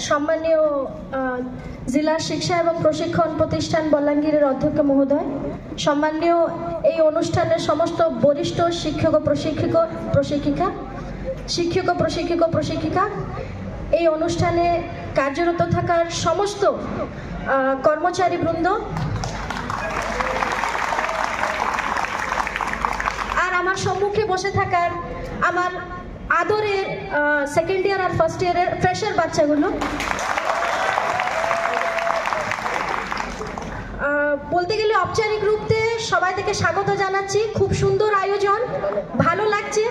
সম্মানীয় জেলা শিক্ষা এবং প্রশিক্ষণ প্রতিষ্ঠান বলাঙ্গীরের অধ্যক্ষ মহোদয়, সম্মানীয় এই অনুষ্ঠানের সমস্ত বরিষ্ঠ শিক্ষক ও প্রশিক্ষিকা, এই অনুষ্ঠানে কার্যরত থাকার সমস্ত কর্মচারী বৃন্দ, আর আমার সম্মুখে বসে থাকার আমার আদরের সেকেন্ড ইয়ার আর ফার্স্ট ইয়ারের ফ্রেশার বাচ্চাগুলো, বলতে গেলে ঔপচারিক রূপে সবাই থেকে স্বাগত জানাচ্ছি। খুব সুন্দর আয়োজন, ভালো লাগছে।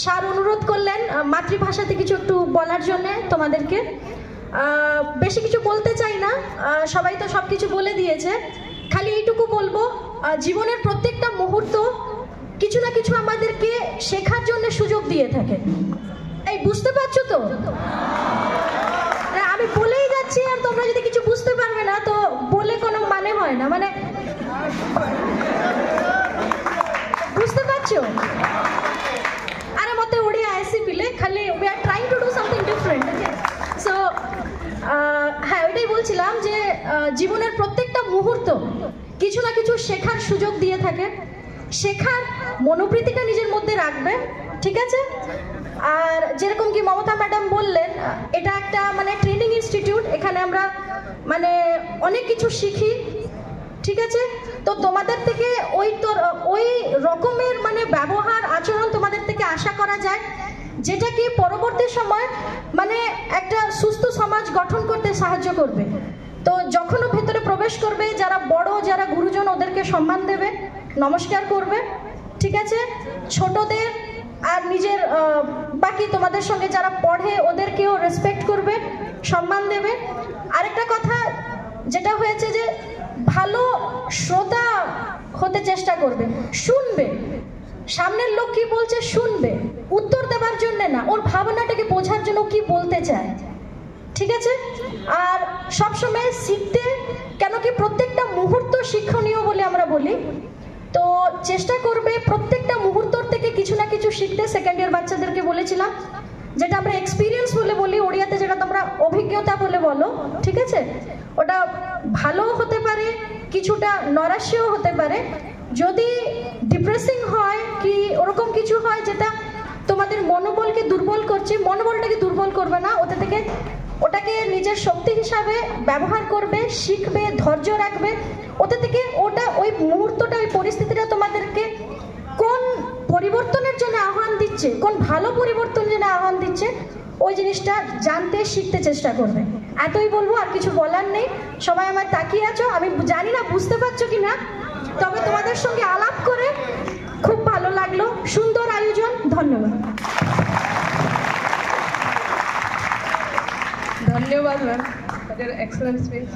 স্যার অনুরোধ করলেন মাতৃভাষাতে কিছু একটু বলার জন্য তোমাদেরকে। বেশি কিছু বলতে চাই না, সবাই তো সব কিছু বলে দিয়েছে। খালি এইটুকু বলবো, জীবনের প্রত্যেকটা মুহূর্ত কিছু না কিছু আমাদেরকে শেখার জন্য সুযোগ দিয়ে থাকে। এই বুঝতে পারছো তো? আমি বলেই যাচ্ছি আর তোমরা যদি কিছু বুঝতে পারবে না তো বলে কোনো মানে হয় না। মানে বুঝতে পারছো? আরে মতে ওড়িয়া আইসি পিলে খালি we are trying to do something different. So হ্যাঁ, ওইটাই বলছিলাম যে জীবনের প্রত্যেকটা মুহূর্ত কিছু না কিছু শেখার সুযোগ দিয়ে থাকে। শেখার মনোবৃত্তিটা নিজের মধ্যে রাখবে, ঠিক আছে? আর যেরকম কি মমতা ম্যাডাম বললেন, এটা একটা মানে ট্রেনিং ইনস্টিটিউট, এখানে আমরা মানে অনেক কিছু শিখি, ঠিক আছে? তো তোমাদের থেকে ওই রকমের মানে ব্যবহার আচরণ তোমাদের থেকে আশা করা যায়, যেটা কি পরবর্তী সময় মানে একটা সুস্থ সমাজ গঠন করতে সাহায্য করবে। তো যখনও ভেতরে প্রবেশ করবে, যারা বড়, যারা গুরুজন, ওদেরকে সম্মান দেবে, নমস্কার করবে, ঠিক আছে? ছোটদের আর নিজের বাকি তোমাদের সঙ্গে যারা পড়ে ওদেরকেও রেসপেক্ট করবে, সম্মান দেবে। আরেকটা কথা যেটা হয়েছে যে ভালো শ্রোতা হতে চেষ্টা করবে, শুনবে, সামনের লোক কি বলছে শুনবে, উত্তর দেওয়ার জন্য না, ওর ভাবনাটাকে বোঝার জন্য কি বলতে চায়, ঠিক আছে? আর সবসময় শিখতে, কেন কি প্রত্যেকটা মুহূর্ত শিক্ষণীয় বলে আমরা বলি, তো চেষ্টা করবে প্রত্যেকটা মুহূর্ত থেকে কিছু না কিছু শিখতে। সেকেন্ড ইয়ার বাচ্চাদেরকে বলেছিলাম, যেটা আমরা এক্সপিরিয়েন্স বলে বলি, ওড়িয়াতে যেটা তোমরা অভিজ্ঞতা বলে বলো, ঠিক আছে? ওটা ভালো হতে পারে, কিছুটা নৈরাশ্যও হতে পারে। যদি ডিপ্রেসিং হয় কি ওরকম কিছু হয় যেটা তোমাদের মনোবলকে দুর্বল করছে, মনোবলটাকে দুর্বল করবে না, ওটাকে নিজের শক্তি হিসাবে ব্যবহার করবে, শিখবে, ধৈর্য রাখবে। থেকে ওই মুহূর্তটা, ওই পরিস্থিতিটা তোমাদেরকে কোন পরিবর্তনের জন্য আহ্বান দিচ্ছে, কোন ভালো পরিবর্তনের জন্য আহ্বান দিচ্ছে, ওই জিনিসটা জানতে শিখতে চেষ্টা করবে। এতই বলবো, আর কিছু বলার নেই। সবাই আমার তাকিয়ে আছো, আমি জানি না বুঝতে পারছো কিনা, তবে তোমাদের সঙ্গে আলাপ করে খুব ভালো লাগলো। সুন্দর আয়োজন, ধন্যবাদ। ধন্যবাদ ম্যাম, তাদের এক্সেলেন্ট স্পিচ।